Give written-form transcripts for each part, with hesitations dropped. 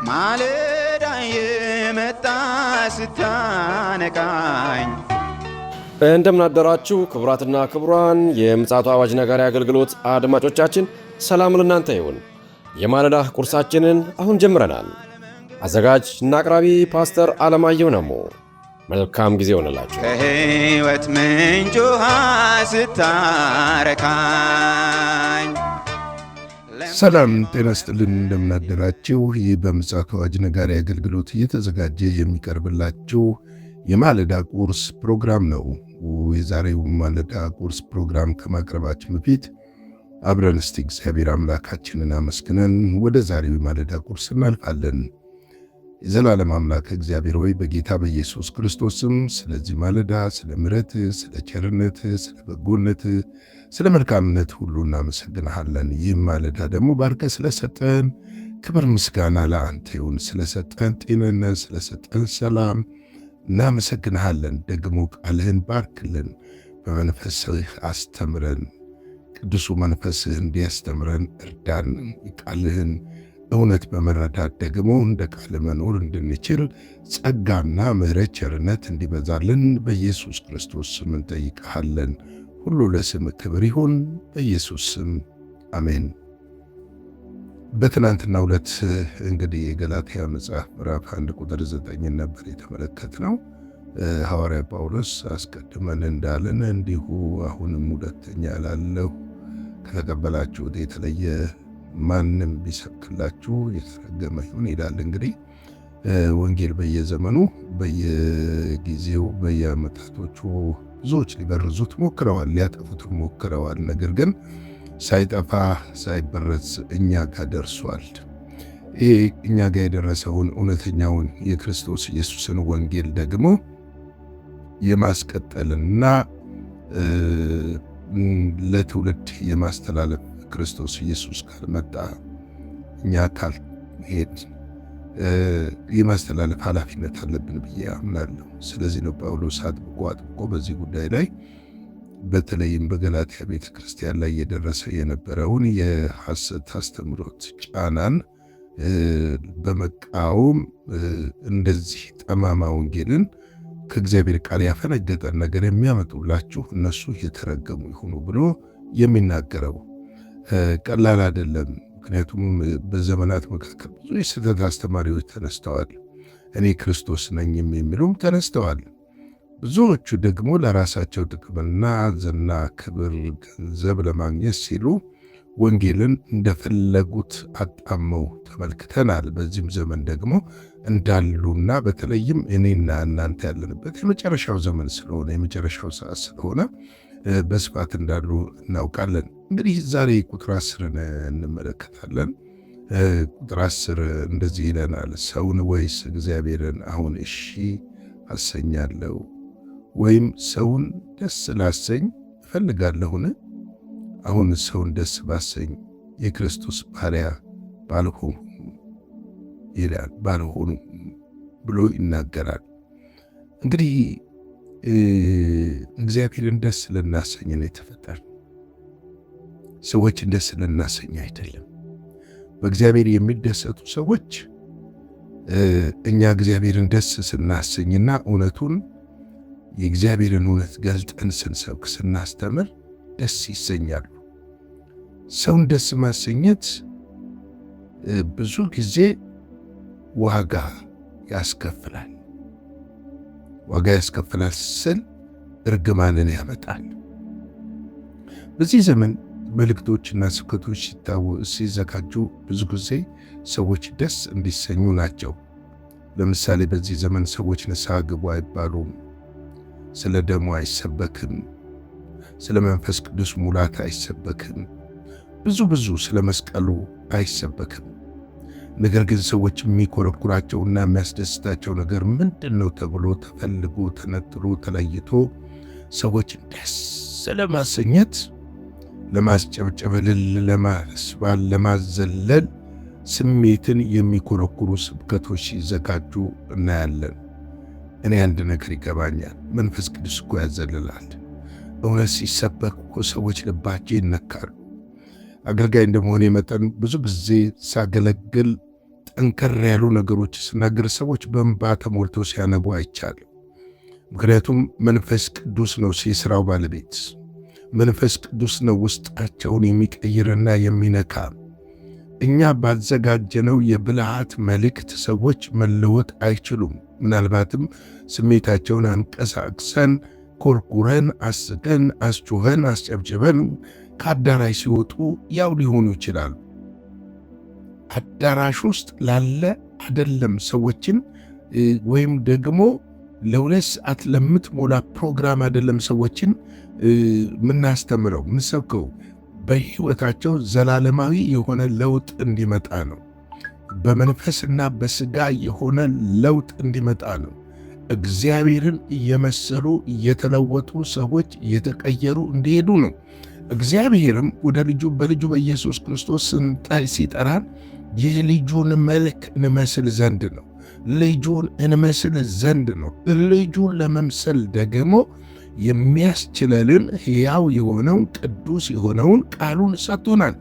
ማለዳ የመጣ ስታነቃኝ እንደምን አደራችሁ ክቡራትና ክቡራን የምፅዓቱ አዋጅ ነጋሪ አገልግሎት አድማጮቻችን፣ ሰላም ለእናንተ ይሁን። የማለዳ ቁርሳችንን አሁን ጀምረናል። አዘጋጅ እና አቅራቢ ፓስተር አለማየሁ ነሞ። መልካም ጊዜ ሆነላችሁ። ከሕይወት ምንጭ ውሃ ስታረካኝ ሰላም ጤና ይስጥልን፣ እንደምን አደራችሁ። ይህ በምፅዓቱ አዋጅ ነጋሪ አገልግሎት እየተዘጋጀ የሚቀርብላችሁ የማለዳ ቁርስ ፕሮግራም ነው። የዛሬው ማለዳ ቁርስ ፕሮግራም ከማቅረባችን በፊት አብረን እስቲ እግዚአብሔር አምላካችንን አመስግነን ወደ ዛሬው የማለዳ ቁርስ እናልፋለን። የዘላለም አምላክ እግዚአብሔር ሆይ በጌታ በኢየሱስ ክርስቶስ ስም ስለዚህ ማለዳ፣ ስለ ምሕረት፣ ስለ ቸርነት፣ ስለ በጎነት፣ ስለ መልካምነት ሁሉ እናመሰግንሃለን። ይህ ማለዳ ደግሞ ባርከ ስለሰጠን ክብር ምስጋና ለአንተ ይሁን። ስለሰጠን ጤንነት፣ ስለሰጠን ሰላም እናመሰግንሃለን። ደግሞ ቃልህን ባርክልን፣ በመንፈስህ አስተምረን፣ ቅዱሱ መንፈስህ እንዲያስተምረን እርዳን። ቃልህን እውነት በመረዳት ደግሞ እንደ ቃል መኖር እንድንችል ጸጋና ምሕረት ቸርነት እንዲበዛልን በኢየሱስ ክርስቶስ ስም እንጠይቅሃለን። ሁሉ ለስም ክብር ይሁን፣ በኢየሱስ ስም አሜን። በትናንትናው ዕለት እንግዲህ የገላትያ መጽሐፍ ምዕራፍ 1 ቁጥር 9 ነበር የተመለከትነው። ሐዋርያ ጳውሎስ አስቀድመን እንዳለን እንዲሁ አሁንም ሁለተኛ እላለሁ፣ ከተቀበላችሁት የተለየ ማንም ቢሰብክላችሁ የተረገመ ይሁን ይላል። እንግዲህ ወንጌል በየዘመኑ በየጊዜው በየዓመታቶቹ ብዙዎች ሊበርዙት ሞክረዋል፣ ሊያጠፉት ሞክረዋል። ነገር ግን ሳይጠፋ ሳይበረዝ እኛ ጋር ደርሷል። ይህ እኛ ጋር የደረሰውን እውነተኛውን የክርስቶስ ኢየሱስን ወንጌል ደግሞ የማስቀጠልና ለትውልድ የማስተላለፍ ክርስቶስ ኢየሱስ ካልመጣ እኛ ካልሄድ የማስተላለፍ ኃላፊነት አለብን ብዬ አምናለሁ። ስለዚህ ነው ጳውሎስ አጥብቆ በዚህ ጉዳይ ላይ በተለይም በገላትያ ቤተ ክርስቲያን ላይ የደረሰ የነበረውን የሐሰት አስተምሮት ጫናን በመቃወም እንደዚህ ጠማማ ወንጌልን ከእግዚአብሔር ቃል ያፈነገጠን ነገር የሚያመጡላችሁ እነሱ የተረገሙ ይሁኑ ብሎ የሚናገረው ቀላል አይደለም። ምክንያቱም በዘመናት መካከል ብዙ የስህተት አስተማሪዎች ተነስተዋል። እኔ ክርስቶስ ነኝ የሚሉም ተነስተዋል። ብዙዎቹ ደግሞ ለራሳቸው ጥቅምና ዝና፣ ክብር፣ ገንዘብ ለማግኘት ሲሉ ወንጌልን እንደፈለጉት አጣመው ተመልክተናል። በዚህም ዘመን ደግሞ እንዳሉና በተለይም እኔና እናንተ ያለንበት የመጨረሻው ዘመን ስለሆነ የመጨረሻው ሰዓት ስለሆነ በስፋት እንዳሉ እናውቃለን። እንግዲህ ዛሬ ቁጥር 10ን እንመለከታለን። ቁጥር 10 እንደዚህ ይለናል፣ ሰውን ወይስ እግዚአብሔርን አሁን እሺ አሰኛለሁ? ወይም ሰውን ደስ ላሰኝ እፈልጋለሁን? አሁን ሰውን ደስ ባሰኝ የክርስቶስ ባሪያ ባልሆኑ ይላል፣ ባልሆኑ ብሎ ይናገራል። እንግዲህ እግዚአብሔርን ደስ ልናሰኝ ነው የተፈጠርን። ሰዎችን ደስ ልናሰኝ አይደለም። በእግዚአብሔር የሚደሰቱ ሰዎች እኛ እግዚአብሔርን ደስ ስናሰኝና እውነቱን የእግዚአብሔርን እውነት ገልጠን ስንሰብክ ስናስተምር ደስ ይሰኛሉ። ሰውን ደስ ማሰኘት ብዙ ጊዜ ዋጋ ያስከፍላል። ዋጋ ያስከፍላል ስል እርግማንን ያመጣል። በዚህ ዘመን መልእክቶችና ስብከቶች ሲዘጋጁ ብዙ ጊዜ ሰዎች ደስ እንዲሰኙ ናቸው። ለምሳሌ በዚህ ዘመን ሰዎች ንስሐ ግቡ አይባሉም። ስለ ደሙ አይሰበክም። ስለ መንፈስ ቅዱስ ሙላት አይሰበክም። ብዙ ስለ መስቀሉ አይሰበክም። ነገር ግን ሰዎች የሚኮረኩራቸውና የሚያስደስታቸው ነገር ምንድን ነው ተብሎ ተፈልጎ ተነጥሎ ተለይቶ ሰዎች ደስ ለማሰኘት፣ ለማስጨብጨብ፣ ለማስባል፣ ለማዘለል ስሜትን የሚኮረኩሩ ስብከቶች ሲዘጋጁ እናያለን። እኔ አንድ ነገር ይገባኛል። መንፈስ ቅዱስ እኮ ያዘልላል። እውነት ሲሰበክ እኮ ሰዎች ልባቸው ይነካሉ። አገልጋይ እንደመሆኔ መጠን ብዙ ጊዜ ሳገለግል ጠንከር ያሉ ነገሮች ስናገር ሰዎች በእንባ ተሞልተው ሲያነቡ አይቻልም። ምክንያቱም መንፈስ ቅዱስ ነው የሥራው ባለቤት። መንፈስ ቅዱስ ነው ውስጣቸውን የሚቀይርና የሚነካ። እኛ ባዘጋጀነው የብልሃት መልእክት ሰዎች መለወጥ አይችሉም። ምናልባትም ስሜታቸውን አንቀሳቅሰን ኮርኩረን አስቀን አስጮኸን አስጨብጭበን ከአዳራሽ ሲወጡ ያው ሊሆኑ ይችላሉ። አዳራሽ ውስጥ ላለ አይደለም ሰዎችን ወይም ደግሞ ለ2 ሰዓት ለምትሞላ ፕሮግራም አይደለም ሰዎችን ምናስተምረው ምንሰብከው። በሕይወታቸው ዘላለማዊ የሆነ ለውጥ እንዲመጣ ነው። በመንፈስና በሥጋ የሆነ ለውጥ እንዲመጣ ነው። እግዚአብሔርን እየመሰሉ እየተለወጡ ሰዎች እየተቀየሩ እንዲሄዱ ነው። እግዚአብሔርም ወደ ልጁ በልጁ በኢየሱስ ክርስቶስ ሲጠራን የልጁን መልክ እንመስል ዘንድ ነው። ልጁን እንመስል ዘንድ ነው። ልጁን ለመምሰል ደግሞ የሚያስችለልን ሕያው የሆነውን ቅዱስ የሆነውን ቃሉን ሰጥቶናል።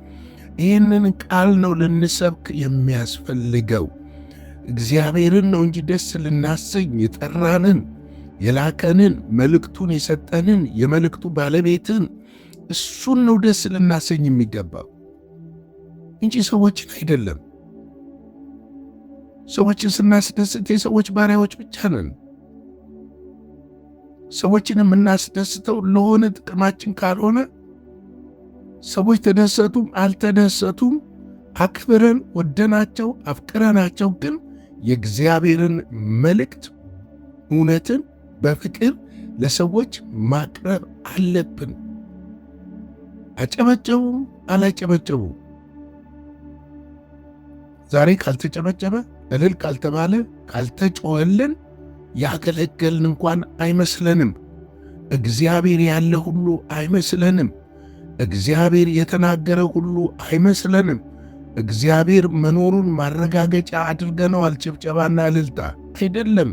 ይህንን ቃል ነው ልንሰብክ የሚያስፈልገው። እግዚአብሔርን ነው እንጂ ደስ ልናሰኝ የጠራንን የላከንን መልእክቱን የሰጠንን የመልእክቱ ባለቤትን እሱን ነው ደስ ልናሰኝ የሚገባው እንጂ ሰዎችን አይደለም። ሰዎችን ስናስደስት የሰዎች ባሪያዎች ብቻ ነን። ሰዎችን የምናስደስተው ለሆነ ጥቅማችን ካልሆነ ሰዎች ተደሰቱም አልተደሰቱም አክብረን ወደናቸው አፍቅረናቸው ግን የእግዚአብሔርን መልእክት እውነትን በፍቅር ለሰዎች ማቅረብ አለብን። አጨበጨቡም አላጨበጨቡም ዛሬ ካልተጨበጨበ እልል ካልተባለ ካልተጮኸልን ያገለገልን እንኳን አይመስለንም። እግዚአብሔር ያለ ሁሉ አይመስለንም። እግዚአብሔር የተናገረ ሁሉ አይመስለንም። እግዚአብሔር መኖሩን ማረጋገጫ አድርገነዋል። ጭብጨባና እልልታ አይደለም።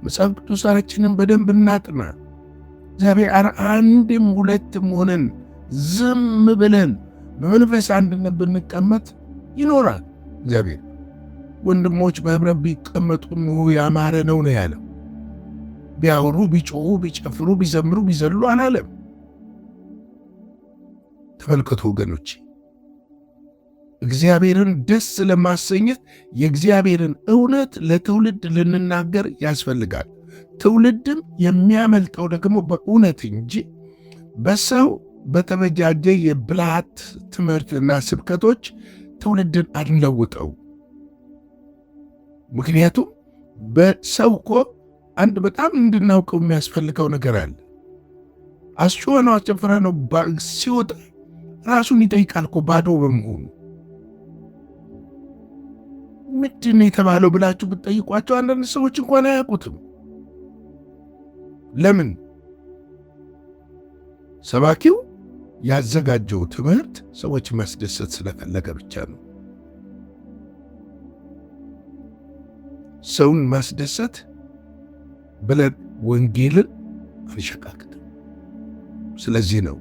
መጽሐፍ ቅዱሳችንን በደንብ እናጥና። እግዚአብሔር አንድም ሁለትም ሆነን ዝም ብለን በመንፈስ አንድነት ብንቀመጥ ይኖራል። እግዚአብሔር ወንድሞች በህብረት ቢቀመጡ ያማረ ነው ያለው። ቢያወሩ ቢጮሁ ቢጨፍሩ ቢዘምሩ ቢዘሉ አላለም። ተመልከቱ ወገኖች፣ እግዚአብሔርን ደስ ለማሰኘት የእግዚአብሔርን እውነት ለትውልድ ልንናገር ያስፈልጋል። ትውልድም የሚያመልጠው ደግሞ በእውነት እንጂ በሰው በተበጃጀ የብልሃት ትምህርትና ስብከቶች ትውልድን አንለውጠው። ምክንያቱም በሰው እኮ አንድ በጣም እንድናውቀው የሚያስፈልገው ነገር አለ። አስጮኸ ነው አስጨፍረ ነው ሲወጣ ራሱን ይጠይቃል እኮ ባዶ በመሆኑ። ምንድን ነው የተባለው ብላችሁ ብትጠይቋቸው አንዳንድ ሰዎች እንኳን አያውቁትም። ለምን? ሰባኪው ያዘጋጀው ትምህርት ሰዎች ማስደሰት ስለፈለገ ብቻ ነው። ሰውን ማስደሰት ብለን ወንጌልን አንሸቃቅጥም። ስለዚህ ነው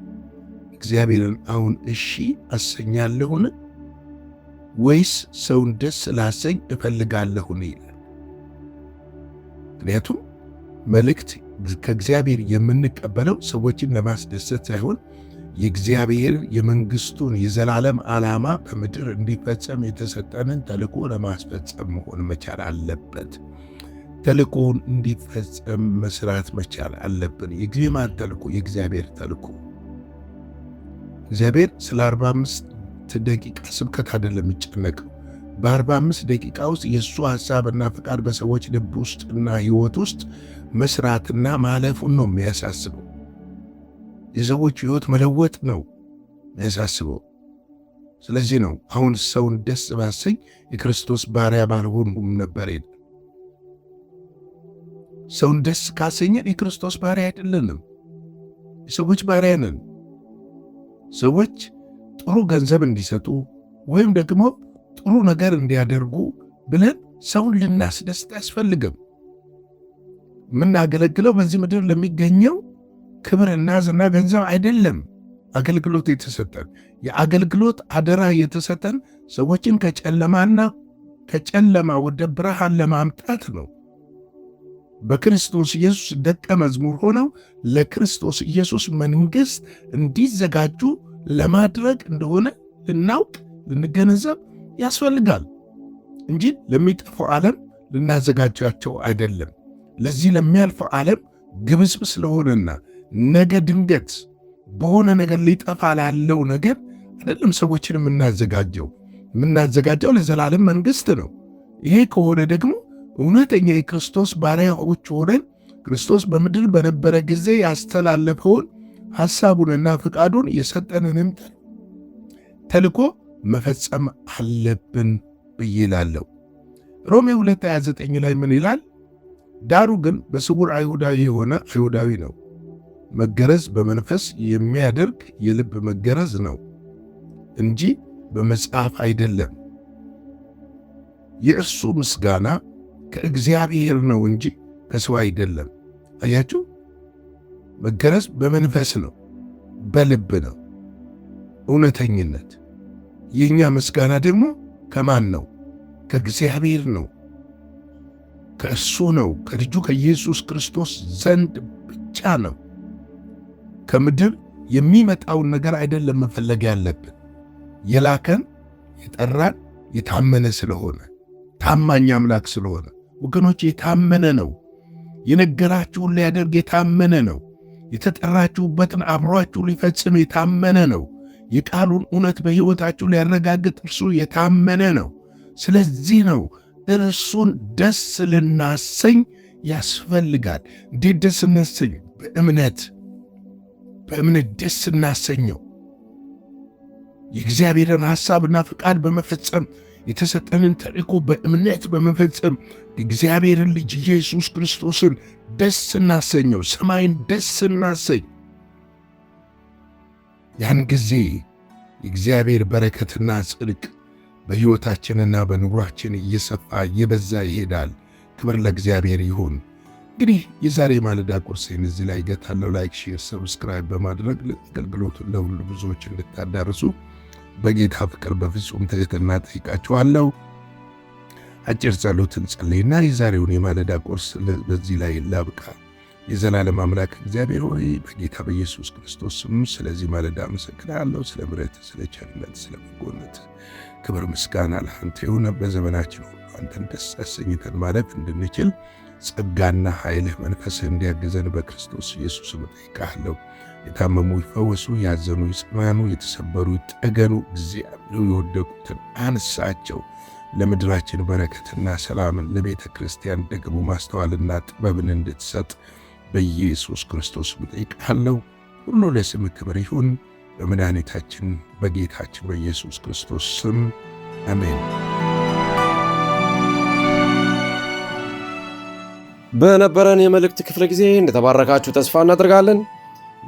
እግዚአብሔርን አሁን እሺ አሰኛለሁን ወይስ ሰውን ደስ ላሰኝ እፈልጋለሁን ይላል። ምክንያቱም መልእክት ከእግዚአብሔር የምንቀበለው ሰዎችን ለማስደሰት ሳይሆን የእግዚአብሔር የመንግስቱን የዘላለም ዓላማ በምድር እንዲፈጸም የተሰጠንን ተልእኮ ለማስፈጸም መሆን መቻል አለበት። ተልእኮውን እንዲፈጸም መስራት መቻል አለብን። የግማን ተልእኮ የእግዚአብሔር ተልእኮ። እግዚአብሔር ስለ 45 ደቂቃ ስብከት አይደለም የሚጨነቀው። በ45 ደቂቃ ውስጥ የእሱ ሐሳብና ፍቃድ በሰዎች ልብ ውስጥና ሕይወት ውስጥ መስራትና ማለፉን ነው የሚያሳስበው። የሰዎች ሕይወት መለወጥ ነው የሚያሳስበው። ስለዚህ ነው አሁን ሰውን ደስ ባሰኝ የክርስቶስ ባሪያ ባልሆንኩም ነበር ይላል። ሰውን ደስ ካሰኘን የክርስቶስ ባሪያ አይደለንም፣ የሰዎች ባሪያ ነን። ሰዎች ጥሩ ገንዘብ እንዲሰጡ ወይም ደግሞ ጥሩ ነገር እንዲያደርጉ ብለን ሰውን ልናስደስት አያስፈልግም። የምናገለግለው በዚህ ምድር ለሚገኘው ክብርና ዝና ገንዘብ አይደለም። አገልግሎት የተሰጠን የአገልግሎት አደራ የተሰጠን ሰዎችን ከጨለማና ከጨለማ ወደ ብርሃን ለማምጣት ነው። በክርስቶስ ኢየሱስ ደቀ መዝሙር ሆነው ለክርስቶስ ኢየሱስ መንግሥት እንዲዘጋጁ ለማድረግ እንደሆነ ልናውቅ ልንገነዘብ ያስፈልጋል እንጂ ለሚጠፋው ዓለም ልናዘጋጃቸው አይደለም። ለዚህ ለሚያልፈው ዓለም ግብስብስ ስለሆነና ነገ ድንገት በሆነ ነገር ሊጠፋ ላለው ነገር አይደለም ሰዎችን የምናዘጋጀው ለዘላለም መንግሥት ነው። ይሄ ከሆነ ደግሞ እውነተኛ የክርስቶስ ባሪያዎች ሆነን ክርስቶስ በምድር በነበረ ጊዜ ያስተላለፈውን ሐሳቡንና ፍቃዱን የሰጠንንም ተልኮ መፈጸም አለብን ብዬ እላለሁ። ሮሜ 2:29 ላይ ምን ይላል? ዳሩ ግን በስውር አይሁዳዊ የሆነ አይሁዳዊ ነው፣ መገረዝ በመንፈስ የሚያደርግ የልብ መገረዝ ነው እንጂ በመጽሐፍ አይደለም። የእርሱ ምስጋና ከእግዚአብሔር ነው እንጂ ከሰው አይደለም። አያችሁ፣ መገረዝ በመንፈስ ነው፣ በልብ ነው። እውነተኝነት። የእኛ ምስጋና ደግሞ ከማን ነው? ከእግዚአብሔር ነው፣ ከእርሱ ነው፣ ከልጁ ከኢየሱስ ክርስቶስ ዘንድ ብቻ ነው። ከምድር የሚመጣውን ነገር አይደለም መፈለግ ያለብን። የላከን የጠራን የታመነ ስለሆነ ታማኝ አምላክ ስለሆነ ወገኖች የታመነ ነው። የነገራችሁን ሊያደርግ የታመነ ነው። የተጠራችሁበትን አብሯችሁ ሊፈጽም የታመነ ነው። የቃሉን እውነት በሕይወታችሁ ሊያረጋግጥ እርሱ የታመነ ነው። ስለዚህ ነው እርሱን ደስ ልናሰኝ ያስፈልጋል። እንዴት ደስ እናሰኝ? በእምነት ደስ እናሰኘው። የእግዚአብሔርን ሐሳብና ፍቃድ በመፈጸም የተሰጠንን ተልእኮ በእምነት በመፈጸም እግዚአብሔርን ልጅ ኢየሱስ ክርስቶስን ደስ እናሰኘው። ሰማይን ደስ እናሰኝ። ያን ጊዜ የእግዚአብሔር በረከትና ጽድቅ በሕይወታችንና በኑሯችን እየሰፋ እየበዛ ይሄዳል። ክብር ለእግዚአብሔር ይሁን። እንግዲህ የዛሬ ማለዳ ቁርሴን እዚህ ላይ ገታለሁ። ላይክ፣ ሼር፣ ሰብስክራይብ በማድረግ አገልግሎቱን ለሁሉ ብዙዎች እንድታዳርሱ በጌታ ፍቅር በፍጹም ትሕትና ጠይቃችኋለሁ። አጭር ጸሎትን ጸልይና የዛሬውን የማለዳ ቁርስ በዚህ ላይ ላብቃ። የዘላለም አምላክ እግዚአብሔር ሆይ በጌታ በኢየሱስ ክርስቶስ ስም ስለዚህ ማለዳ አመሰግናለሁ። ስለ ምሕረት፣ ስለ ቸርነት፣ ስለ በጎነት ክብር ምስጋና ለአንተ ይሁን። በዘመናችን ሁሉ አንተን ደስ አሰኝተን ማለፍ እንድንችል ጸጋና ኃይልህ መንፈስህ እንዲያግዘን በክርስቶስ ኢየሱስ እጠይቅሃለሁ። የታመሙ ይፈወሱ፣ ያዘኑ ይጽናኑ፣ የተሰበሩ ይጠገኑ። እግዚአብሔር የወደቁትን አንሳቸው። ለምድራችን በረከትና ሰላምን፣ ለቤተ ክርስቲያን ደግሞ ማስተዋልና ጥበብን እንድትሰጥ በኢየሱስ ክርስቶስ እጠይቅሃለሁ። ሁሉ ለስም ክብር ይሁን፣ በመድኃኒታችን በጌታችን በኢየሱስ ክርስቶስ ስም አሜን። በነበረን የመልእክት ክፍለ ጊዜ እንደተባረካችሁ ተስፋ እናደርጋለን።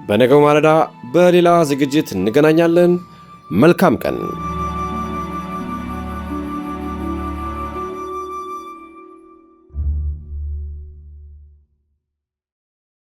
በነገው ማለዳ በሌላ ዝግጅት እንገናኛለን። መልካም ቀን።